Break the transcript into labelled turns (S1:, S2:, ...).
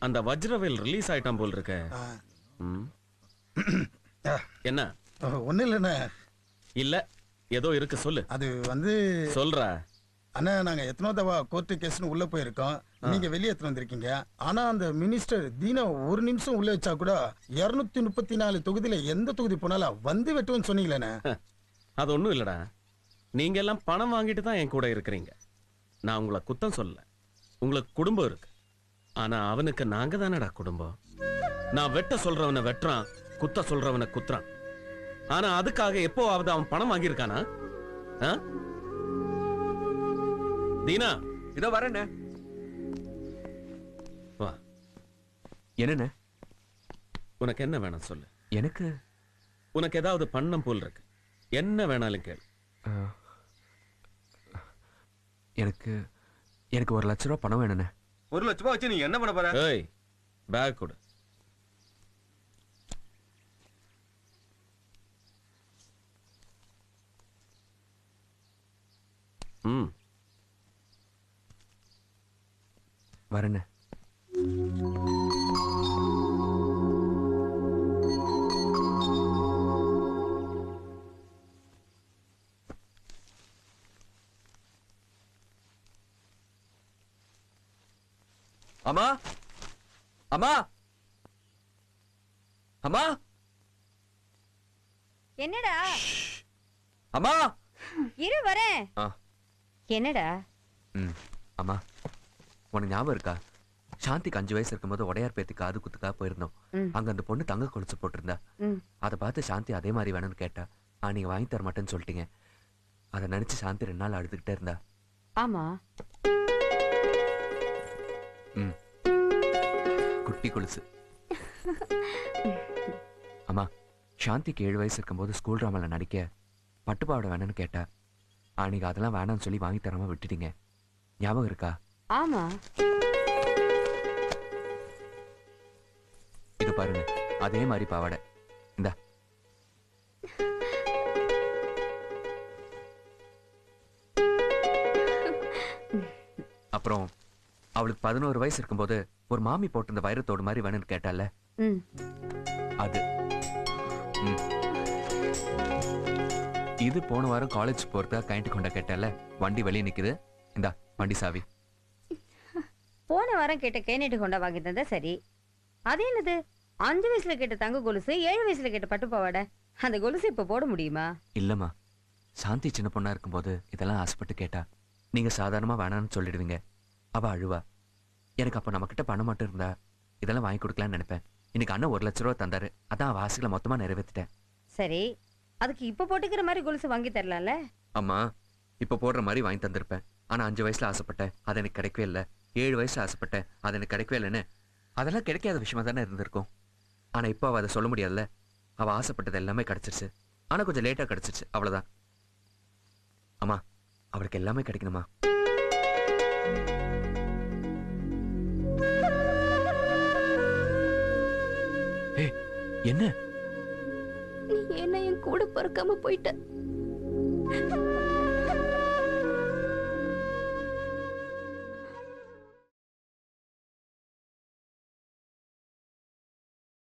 S1: அந்த வஜ்ரவேல் ரிலீஸ் ஆயிட்டான் போல் இருக்க. என்ன?
S2: ஒன்னும் இல்லைண்ணே.
S1: இல்ல ஏதோ இருக்கு, சொல்லு.
S2: அது வந்து
S1: சொல்றா.
S2: அண்ணா, நாங்க எத்தனோ தவா கோர்ட்டு கேஸ்னு உள்ள போயிருக்கோம். நீங்க வெளியே எடுத்து வந்திருக்கீங்க. ஆனா அந்த மினிஸ்டர் தீனா ஒரு நிமிஷம் உள்ள வச்சா கூட 234 தொகுதியில எந்த தொகுதி போனாலும் வந்து வெட்டுவோன்னு சொன்னீங்களேண்ணே.
S1: அது ஒண்ணும் இல்லடா. நீங்க எல்லாம் பணம் வாங்கிட்டு தான் என் கூட இருக்கிறீங்க. நான் உங்களை குத்தம் சொல்லல. உங்களுக்கு குடும்பம் இருக்கு. ஆனா அவனுக்கு நாங்க தானடா குடும்பம். நான் வெட்ட சொல்றவனை வெட்டுறான், குத்த சொல்றவனை குத்துறான். ஆனா அதுக்காக எப்போவாவது அவன் பணம் வாங்கியிருக்கானா? தீனா,
S3: இதோ வரேண்ணே.
S1: வா.
S3: என்னண்ணே?
S1: உனக்கு என்ன வேணும் சொல்லு.
S3: எனக்கு
S1: உனக்கு ஏதாவது பண்ணம் போல் இருக்கு. என்ன வேணாலும் கேளு.
S3: எனக்கு எனக்கு 1 லட்ச ரூபா பணம் வேணுண்ணே.
S4: 1 லட்ச ரூபா வச்சு நீ என்ன பண்ண போற?
S1: ஏய், பேக் கொடு.
S3: வரேண்ணே. அம்மா, அம்மா, அம்மா.
S5: என்னடா?
S3: அம்மா,
S5: இரு வரேன். என்னடா?
S3: அம்மா, உனக்கு ஞாபகம் இருக்கா? சாந்திக்கு 5 வயசு இருக்கும்போது உடையார் பேத்தி காது குத்துக்கா போயிருந்தோம். அங்க அந்த பொண்ணு தங்க கொலுசு போட்டிருந்தா. அதை பார்த்து சாந்தி அதே மாதிரி வேணும்னு கேட்டா. நீங்க வாங்கி தர மாட்டேன்னு சொல்லிட்டீங்க. அதை நினைச்சு சாந்தி 2 நாள் அழுதுகிட்டே இருந்தா.
S5: ஆமா.
S3: குட்டி கொலுசு. அம்மா, சாந்திக்கு 7 வயசு இருக்கும்போது ஸ்கூல் ட்ராமால நடிக்க பட்டுப்பாவடை வேணும்னு கேட்டா. நீங்க அதெல்லாம் வேணாம்னு சொல்லி வாங்கி தராம விட்டுட்டீங்க. ஞாபகம் இருக்கா?
S5: ஆமா.
S3: இது பாருங்க, அதே மாதிரி பாவாடை. இந்த அப்புறம் அவளுக்கு 11 வயசு இருக்கும்போது ஒரு மாமி போட்டிருந்த வைரத்தோடு மாதிரி வேணும்னு கேட்டால, அது. இது போன வாரம் காலேஜ் போறதா கைட்டு கொண்ட கேட்டால, வண்டி வெளியே நிக்குது. இந்தா வண்டி சாவி.
S5: போன வாரம் கேட்ட கேனேட்டு கொண்டா வாங்கி தந்தா சரி. அது என்னது 5 வயசுல கேட்ட தங்க கொலுசு, 7 வயசுல கேட்ட பட்டு பாவாடை. அந்த கொலுசு இப்ப போட முடியுமா?
S3: இல்லம்மா, சாந்தி சின்ன பொண்ணா இருக்கும்போது இதெல்லாம் ஆசைப்பட்டு கேட்டா. நீங்க சாதாரணமா வேணாம்னு சொல்லிடுவீங்க. அவ அழுவா. எனக்கு அப்ப நம்ம கிட்ட பணம் மட்டும் இருந்தா இதெல்லாம் வாங்கி கொடுக்கலான்னு நினைப்பேன். இன்னைக்கு அண்ணன் 1 லட்ச ரூபா தந்தாரு. அதான் அவ ஆசைகளை மொத்தமா நிறைவேற்றிட்டேன்.
S5: சரி, அதுக்கு இப்ப போட்டுக்கிற மாதிரி கொலுசு வாங்கி தரலாம்ல?
S3: அம்மா, இப்ப போடுற மாதிரி வாங்கி தந்திருப்பேன். ஆனா 5 வயசுல ஆசைப்பட்டேன், அது எனக்கு கிடைக்கவே இல்லை. 7 வயசுல ஆசைப்பட்டேன், அது எனக்கு கிடைக்கவே இல்லைன்னு. அதெல்லாம் கிடைக்காத விஷயமா தானே இருந்திருக்கும். ஆனா இப்போ அவ அதை சொல்ல முடியாதுல்ல. அவ ஆசைப்பட்டது எல்லாமே கிடைச்சிருச்சு. ஆனா கொஞ்சம் லேட்டா கிடைச்சிருச்சு, அவ்வளவுதான். அம்மா, அவளுக்கு எல்லாமே கிடைக்கணுமா? என்ன
S6: நீ என்ன என் கூட பிறக்காம போயிட்ட?